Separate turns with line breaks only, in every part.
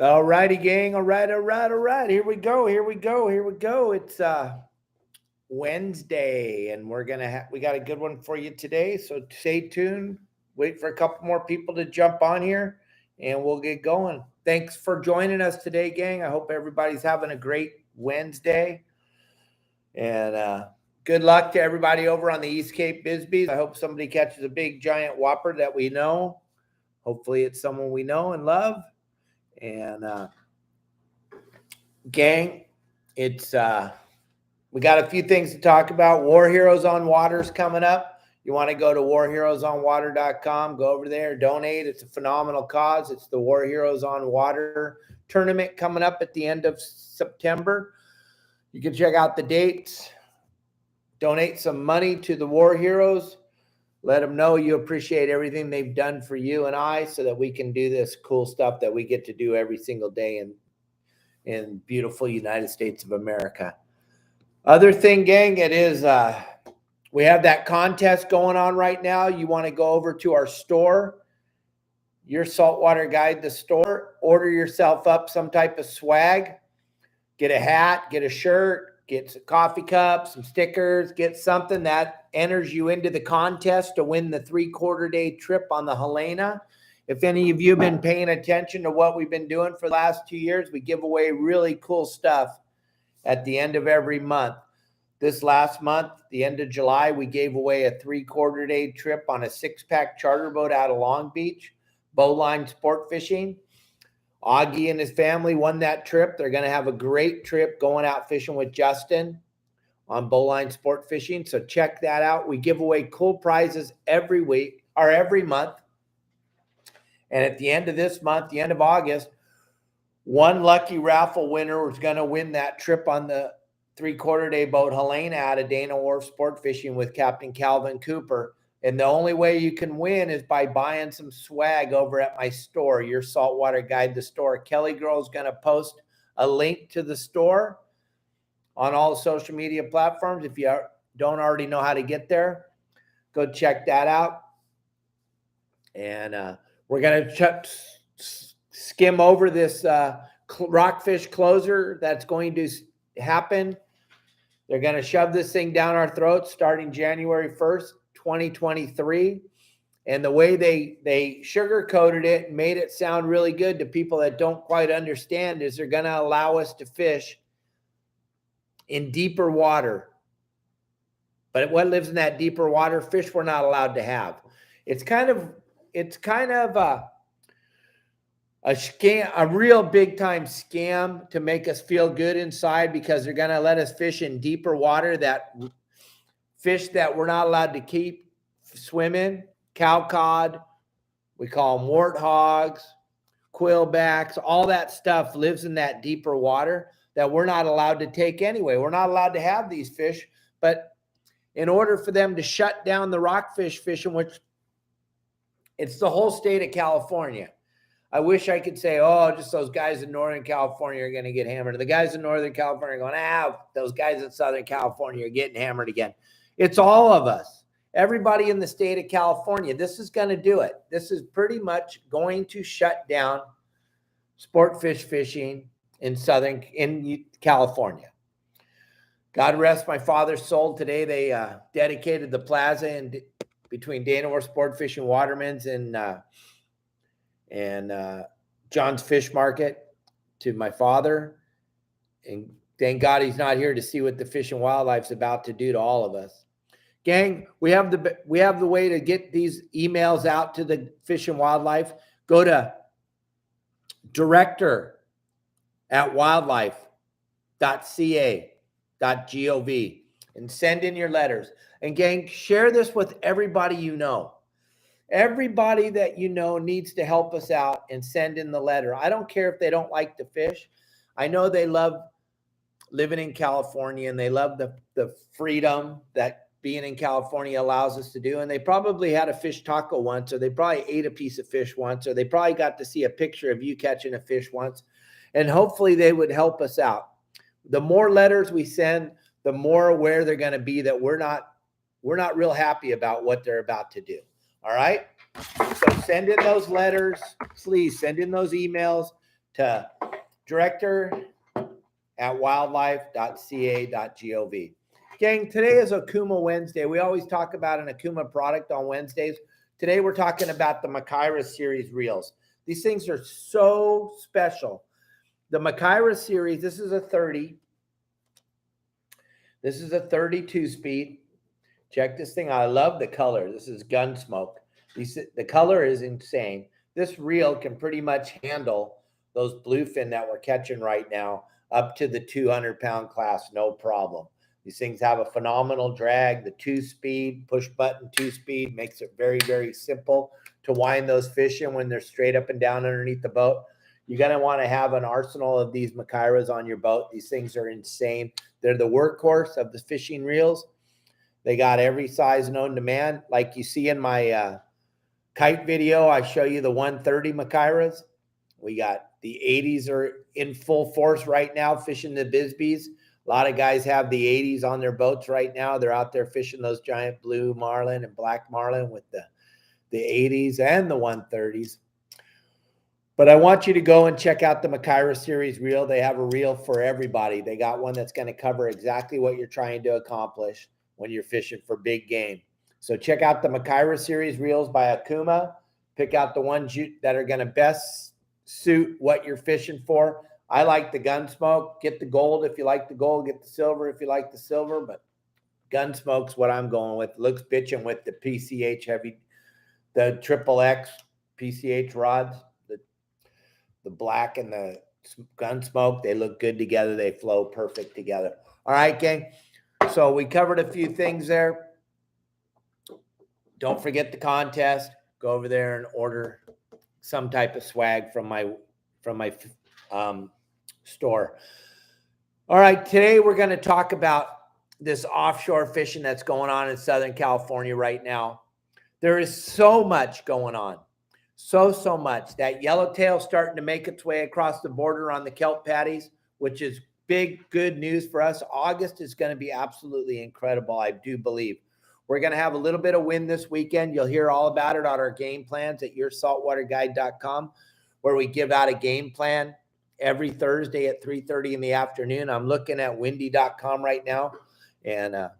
All righty, gang. All right, all right, all right. Here we go. Here we go. Here we go. It's Wednesday, and we got a good one for you today. So stay tuned. Wait for a couple more people to jump on here, and we'll get going. Thanks for joining us today, gang. I hope everybody's having a great Wednesday, and good luck to everybody over on the East Cape Bisbees. I hope somebody catches a big giant whopper that we know. Hopefully, it's someone we know and love. And gang, it's we got a few things to talk about. War Heroes on Water is coming up. You want to go to warheroesonwater.com, go over there, donate. It's a phenomenal cause. It's the War Heroes on Water tournament coming up at the end of September. You can check out the dates. Donate some money to the War Heroes. Let them know you appreciate everything they've done for you and I, so that we can do this cool stuff that we get to do every single day in beautiful United States of America. Other thing, gang, it is we have that contest going on right now. You want to go over to our store, Your Saltwater Guide, the store, order yourself up some type of swag, get a hat, get a shirt, get some coffee cups, some stickers, get something that enters you into the contest to win the 3/4 day trip on the Helena. If any of you have been paying attention to what we've been doing for the last 2 years, we give away really cool stuff at the end of every month. This last month, the end of July, we gave away a 3/4 day trip on a 6-pack charter boat out of Long Beach, Bowline Sport Fishing. Augie and his family won that trip. They're going to have a great trip going out fishing with Justin on Bowline Sport Fishing. So check that out. We give away cool prizes every week or every month. And at the end of this month, the end of August, one lucky raffle winner was going to win that trip on the 3/4 day boat Helena out of Dana Wharf Sport Fishing with Captain Calvin Cooper. And the only way you can win is by buying some swag over at my store, Your Saltwater Guide, the store. Kelly Girl is going to post a link to the store on all social media platforms. If you don't already know how to get there, go check that out. And we're going to skim over this rockfish closer that's going to happen. They're going to shove this thing down our throats starting January 1st, 2023. And the way they sugar-coated it and made it sound really good to people that don't quite understand is they're going to allow us to fish in deeper water. But what lives in that deeper water? Fish we're not allowed to have. It's kind of a scam, a real big time scam to make us feel good inside, because they're going to let us fish in deeper water, that fish that we're not allowed to keep swimming. Cow cod, we call them warthogs, quillbacks, all that stuff lives in that deeper water that we're not allowed to take anyway. We're not allowed to have these fish, but in order for them to shut down the rockfish fishing, which it's the whole state of California. I wish I could say, oh, just those guys in Northern California are going to get hammered. The guys in Northern California are going, those guys in Southern California are getting hammered again. It's all of us. Everybody in the state of California. This is going to do it. This is pretty much going to shut down sport fish fishing in California. God rest my father's soul. Today they dedicated the plaza between Dana Wharf Sport Fishing Waterman's and John's Fish Market to my father. And thank God he's not here to see what the Fish and Wildlife's about to do to all of us. Gang, we have the way to get these emails out to the Fish and Wildlife. Go to director@wildlife.ca.gov and send in your letters. And gang, share this with everybody you know. Everybody that you know needs to help us out and send in the letter. I don't care if they don't like to fish. I know they love living in California, and they love the freedom that being in California allows us to do. And they probably had a fish taco once, or they probably ate a piece of fish once, or they probably got to see a picture of you catching a fish once. And hopefully they would help us out. The more letters we send, the more aware they're going to be that we're not real happy about what they're about to do. All right. So send in those letters, please send in those emails. to director@wildlife.ca.gov. Gang, today is OKUMA Wednesday. We always talk about an OKUMA product on Wednesdays. Today we're talking about the MAKAIRA series reels. These things are so special. The MAKAIRA series, this is a 30. This is a 32 speed. Check this thing out. I love the color. This is Gunsmoke. The color is insane. This reel can pretty much handle those bluefin that we're catching right now up to the 200-pound class, no problem. These things have a phenomenal drag. The 2-speed, push button 2-speed makes it very, very simple to wind those fish in when they're straight up and down underneath the boat. You're going to want to have an arsenal of these MAKAIRAs on your boat. These things are insane. They're the workhorse of the fishing reels. They got every size known to man. Like you see in my kite video, I show you the 130 MAKAIRAs. We got the 80s are in full force right now fishing the Bisbees. A lot of guys have the 80s on their boats right now. They're out there fishing those giant blue marlin and black marlin with the 80s and the 130s. But I want you to go and check out the MAKAIRA series reel. They have a reel for everybody. They got one that's going to cover exactly what you're trying to accomplish when you're fishing for big game. So check out the MAKAIRA series reels by OKUMA. Pick out the ones that are going to best suit what you're fishing for. I like the Gunsmoke. Get the gold if you like the gold. Get the silver if you like the silver. But Gunsmoke's what I'm going with. Looks bitchin' with the PCH heavy, the XXX PCH rods, the black and the Gunsmoke. They look good together. They flow perfect together. All right, gang. So we covered a few things there. Don't forget the contest. Go over there and order some type of swag from my store. All right, today we're going to talk about this offshore fishing that's going on in Southern California right now. There is so much going on. So much. That yellowtail starting to make its way across the border on the kelp patties, which is big, good news for us. August is going to be absolutely incredible, I do believe. We're going to have a little bit of wind this weekend. You'll hear all about it on our game plans at yoursaltwaterguide.com, where we give out a game plan every Thursday at 3:30 in the afternoon. I'm looking at windy.com right now, and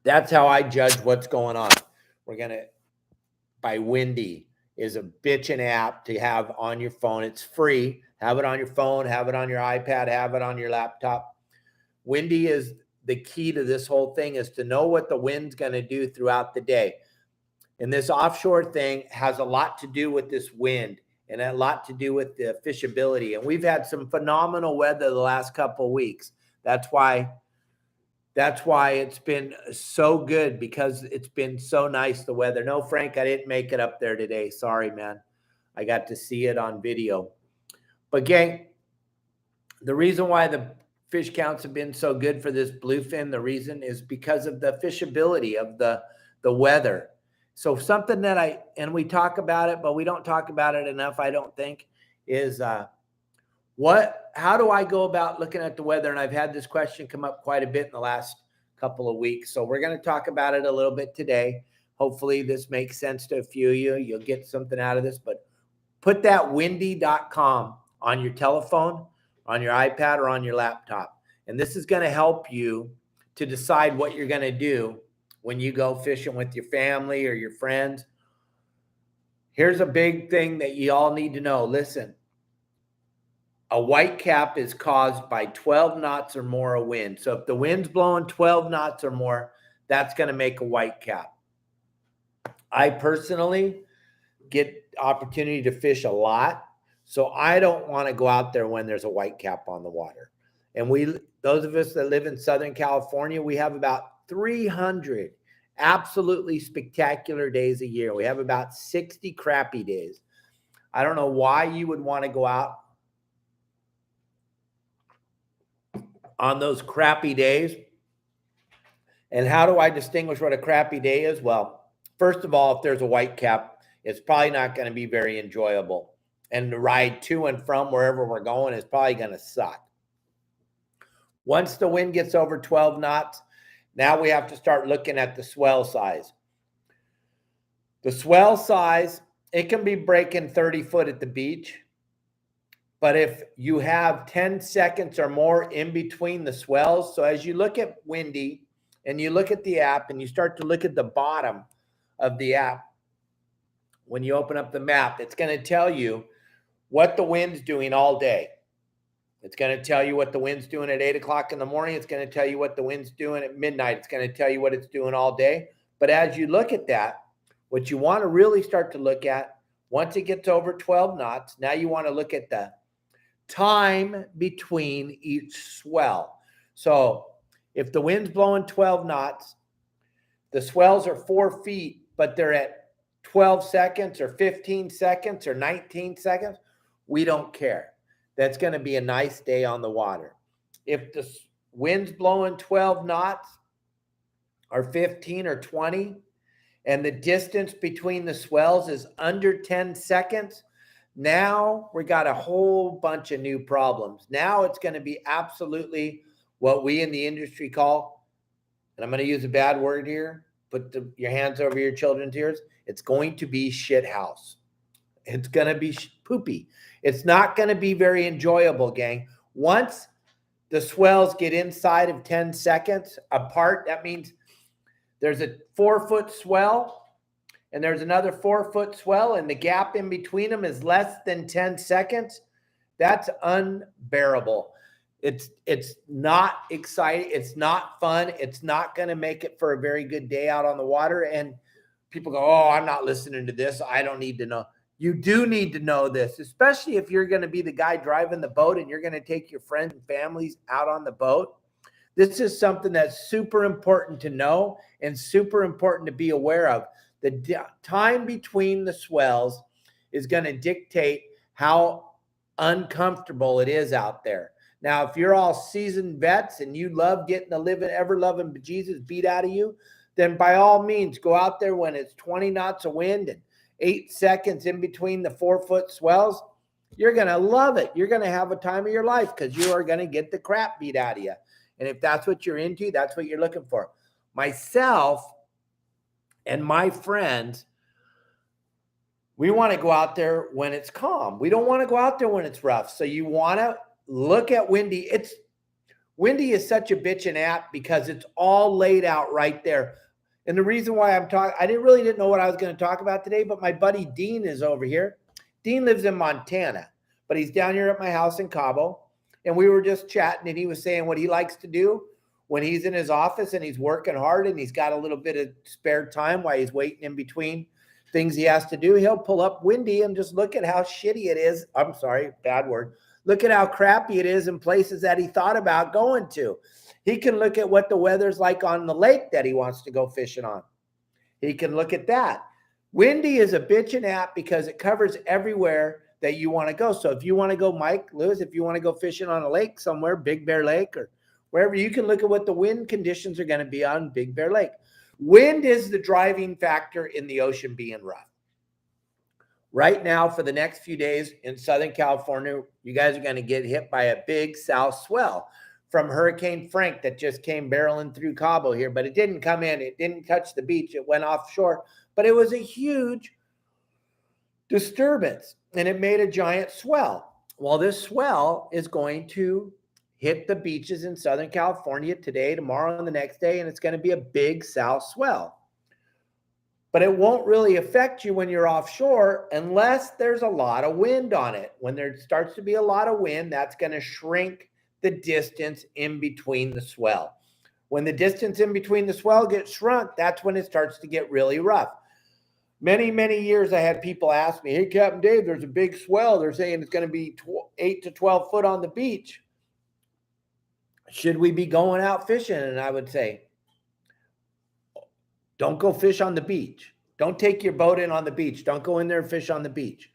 that's how I judge what's going on. We're going to, by Windy, is a bitchin' app to have on your phone. It's free. Have it on your phone, have it on your iPad, have it on your laptop. Windy is the key to this whole thing, is to know what the wind's going to do throughout the day. And this offshore thing has a lot to do with this wind and a lot to do with the fishability. And we've had some phenomenal weather the last couple of weeks. That's why it's been so good, because it's been so nice, the weather. No, Frank, I didn't make it up there today. Sorry, man. I got to see it on video. But gang, the reason why the fish counts have been so good for this bluefin, the reason is because of the fishability of the weather. So something that we talk about it, but we don't talk about it enough, I don't think, is how do I go about looking at the weather? And I've had this question come up quite a bit in the last couple of weeks. So we're going to talk about it a little bit today. Hopefully this makes sense to a few of you. You'll get something out of this, but put that windy.com on your telephone, on your iPad, or on your laptop. And this is going to help you to decide what you're going to do when you go fishing with your family or your friends. Here's a big thing that you all need to know. Listen, a whitecap is caused by 12 knots or more of wind. So if the wind's blowing 12 knots or more, that's going to make a whitecap. I personally get opportunity to fish a lot, so I don't want to go out there when there's a whitecap on the water. And those of us that live in Southern California, we have about 300 absolutely spectacular days a year. We have about 60 crappy days. I don't know why you would want to go out on those crappy days. And how do I distinguish what a crappy day is? Well, first of all, if there's a whitecap, it's probably not going to be very enjoyable. And the ride to and from wherever we're going is probably going to suck. Once the wind gets over 12 knots, now we have to start looking at the swell size. The swell size, it can be breaking 30 foot at the beach. But if you have 10 seconds or more in between the swells, so as you look at Windy and you look at the app and you start to look at the bottom of the app, when you open up the map, it's going to tell you what the wind's doing all day. It's going to tell you what the wind's doing at 8 o'clock in the morning. It's going to tell you what the wind's doing at midnight. It's going to tell you what it's doing all day. But as you look at that, what you want to really start to look at, once it gets over 12 knots, now you want to look at the time between each swell. So if the wind's blowing 12 knots, the swells are 4 feet, but they're at 12 seconds or 15 seconds or 19 seconds, we don't care. That's going to be a nice day on the water. If the wind's blowing 12 knots or 15 or 20, and the distance between the swells is under 10 seconds, now we got a whole bunch of new problems. Now it's going to be absolutely what we in the industry call, and I'm going to use a bad word here, put your hands over your children's ears, it's going to be shit house. It's going to be poopy. It's not going to be very enjoyable, gang. Once the swells get inside of 10 seconds apart, that means there's a 4-foot swell and there's another 4-foot swell, and the gap in between them is less than 10 seconds. That's unbearable. It's not exciting. It's not fun. It's not going to make it for a very good day out on the water. And people go, oh, I'm not listening to this. I don't need to know. You do need to know this, especially if you're going to be the guy driving the boat and you're going to take your friends and families out on the boat. This is something that's super important to know and super important to be aware of. The time between the swells is going to dictate how uncomfortable it is out there. Now, if you're all seasoned vets and you love getting the living, ever-loving bejesus beat out of you, then by all means, go out there when it's 20 knots of wind and 8 seconds in between the 4-foot swells. You're going to love it. You're going to have a time of your life because you are going to get the crap beat out of you. And if that's what you're into, that's what you're looking for. Myself and my friends, we want to go out there when it's calm. We don't want to go out there when it's rough. So you want to look at Windy. Windy is such a bitchin' app because it's all laid out right there. And the reason why I'm talking, I really didn't know what I was going to talk about today, but my buddy Dean is over here. Dean lives in Montana, but he's down here at my house in Cabo. And we were just chatting, and he was saying what he likes to do when he's in his office and he's working hard and he's got a little bit of spare time while he's waiting in between things he has to do. He'll pull up Windy and just look at how shitty it is. I'm sorry, bad word. Look at how crappy it is in places that he thought about going to. He can look at what the weather's like on the lake that he wants to go fishing on. He can look at that. Windy is a bitchin' app because it covers everywhere that you want to go. So if you want to go, Mike, Lewis, if you want to go fishing on a lake somewhere, Big Bear Lake or wherever, you can look at what the wind conditions are going to be on Big Bear Lake. Wind is the driving factor in the ocean being rough. Right now, for the next few days in Southern California, you guys are going to get hit by a big south swell from Hurricane Frank that just came barreling through Cabo here, but it didn't come in. It didn't touch the beach. It went offshore, but it was a huge disturbance and it made a giant swell. Well, this swell is going to hit the beaches in Southern California today, tomorrow, and the next day, and it's going to be a big south swell. But it won't really affect you when you're offshore unless there's a lot of wind on it. When there starts to be a lot of wind, that's going to shrink the distance in between the swell. When the distance in between the swell gets shrunk, that's when it starts to get really rough. Many, many years I had people ask me, hey, Captain Dave, there's a big swell. They're saying it's going to be 8 to 12 foot on the beach. Should we be going out fishing? And I would say, don't go fish on the beach. Don't take your boat in on the beach. Don't go in there and fish on the beach.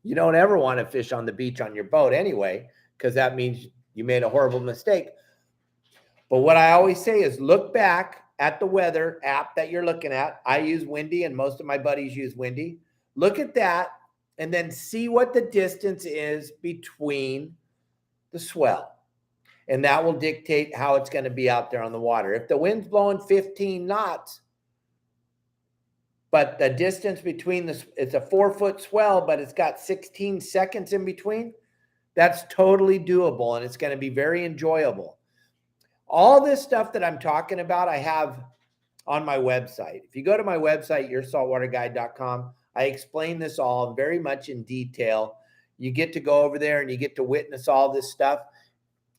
You don't ever want to fish on the beach on your boat anyway, because that means you made a horrible mistake. But what I always say is look back at the weather app that you're looking at. I use Windy and most of my buddies use Windy. Look at that and then see what the distance is between the swell. And that will dictate how it's going to be out there on the water. If the wind's blowing 15 knots, but the distance between this, it's a 4-foot swell, but it's got 16 seconds in between. That's totally doable, and it's going to be very enjoyable. All this stuff that I'm talking about, I have on my website. If you go to my website, yoursaltwaterguide.com, I explain this all very much in detail. You get to go over there and you get to witness all this stuff.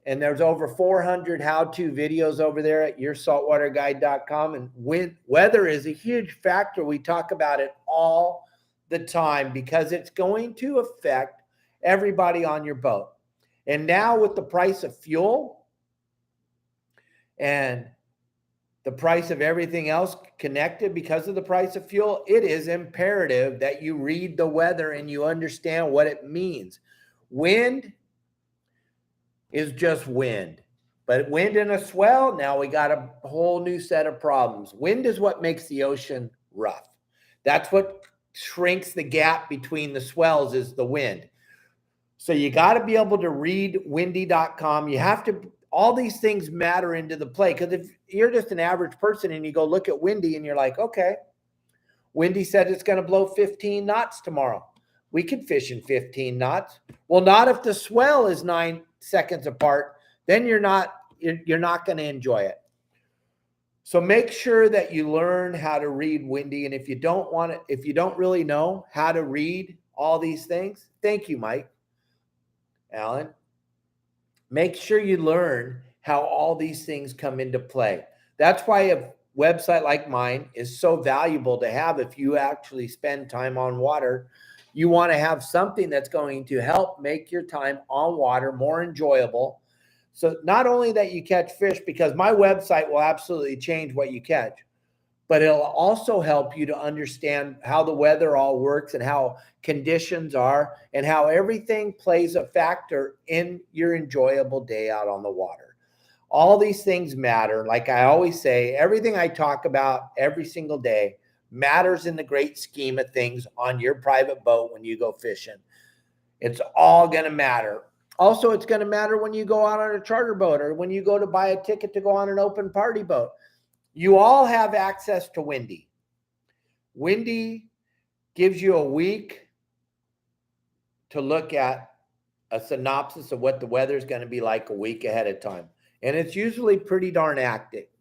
And there's over 400 how-to videos over there at yoursaltwaterguide.com. And weather is a huge factor. We talk about it all the time because it's going to affect everybody on your boat. And now with the price of fuel and the price of everything else connected because of the price of fuel, it is imperative that you read the weather and you understand what it means. Wind is just wind, but wind in a swell, now we got a whole new set of problems. Wind is what makes the ocean rough. That's what shrinks the gap between the swells, is the wind. So you got to be able to read windy.com. You have to, all these things matter into the play, because if you're just an average person and you go look at windy and you're like, okay, windy said it's going to blow 15 knots tomorrow. We can fish in 15 knots. Well, not if the swell is 9 seconds apart. Then you're not going to enjoy it. So make sure that you learn how to read windy. And if you don't really know how to read all these things, thank you, Mike, Alan. Make sure you learn how all these things come into play. That's why a website like mine is so valuable to have. If you actually spend time on water, you want to have something that's going to help make your time on water more enjoyable. So not only that you catch fish, because my website will absolutely change what you catch, but it'll also help you to understand how the weather all works and how conditions are and how everything plays a factor in your enjoyable day out on the water. All these things matter. Like I always say, everything I talk about every single day matters in the great scheme of things on your private boat when you go fishing. It's all going to matter. Also, it's going to matter when you go out on a charter boat or when you go to buy a ticket to go on an open party boat. You all have access to Windy. Windy gives you a week to look at a synopsis of what the weather is going to be like a week ahead of time. And it's usually pretty darn accurate.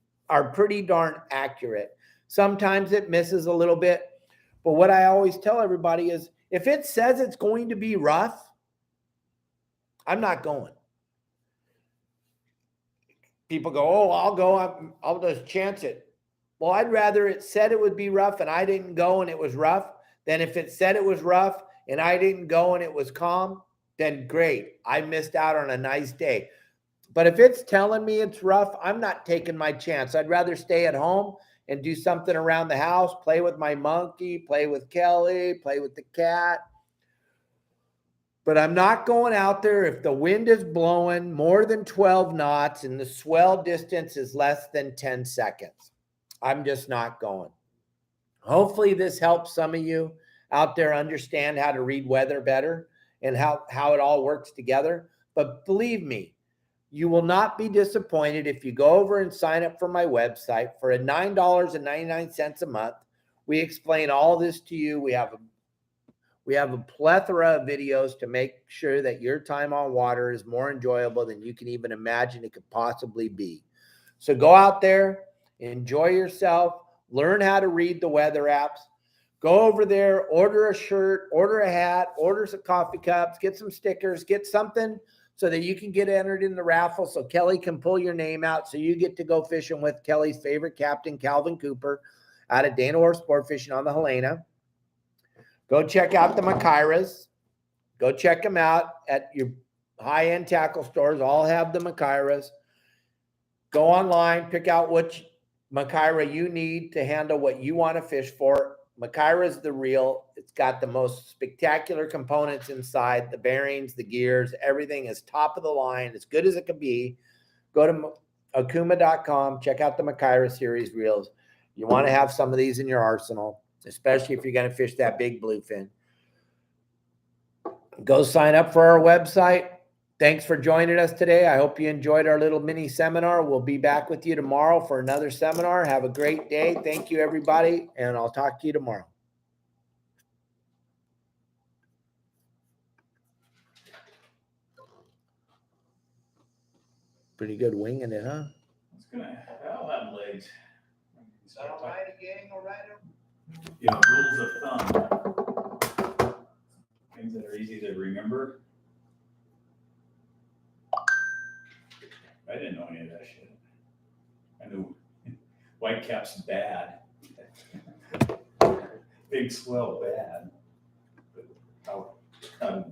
Sometimes it misses a little bit. But what I always tell everybody is, if it says it's going to be rough, I'm not going. People go, oh, I'll go. I'll just chance it. Well, I'd rather it said it would be rough and I didn't go and it was rough than if it said it was rough and I didn't go and it was calm, then great. I missed out on a nice day. But if it's telling me it's rough, I'm not taking my chance. I'd rather stay at home and do something around the house, play with my monkey, play with Kelly, play with the cat. But I'm not going out there if the wind is blowing more than 12 knots and the swell distance is less than 10 seconds. I'm just not going. Hopefully this helps some of you out there understand how to read weather better and how it all works together. But believe me, you will not be disappointed if you go over and sign up for my website for a $9.99 a month. We explain all this to you. We have a plethora of videos to make sure that your time on water is more enjoyable than you can even imagine it could possibly be. So go out there, enjoy yourself, learn how to read the weather apps. Go over there, order a shirt, order a hat, order some coffee cups, get some stickers, get something so that you can get entered in the raffle so Kelly can pull your name out so you get to go fishing with Kelly's favorite captain, Calvin Cooper, out of Dana Orr Sport Fishing on the Helena. Go check out the Makairas. Go check them out at your high-end tackle stores. All have the Makairas. Go online, pick out which Makaira you need to handle what you want to fish for. Makaira is the real. It's got the most spectacular components inside, the bearings, the gears, everything is top of the line, as good as it can be. Go to OKUMA.com, check out the Makaira series reels. You want to have some of these in your arsenal, especially if you're going to fish that big bluefin. Go sign up for our website. thanks for joining us today. I hope you enjoyed our little mini seminar. We'll be back with you tomorrow for another seminar. Have a great day. Thank you, everybody, and I'll talk to you tomorrow. Pretty good winging it, huh?
It's gonna, I'll have legs.
Is that all right, gang? All right?
You know, rules of thumb. Things that are easy to remember. I didn't know any of that shit. I knew Whitecap's bad. Big swell bad. But how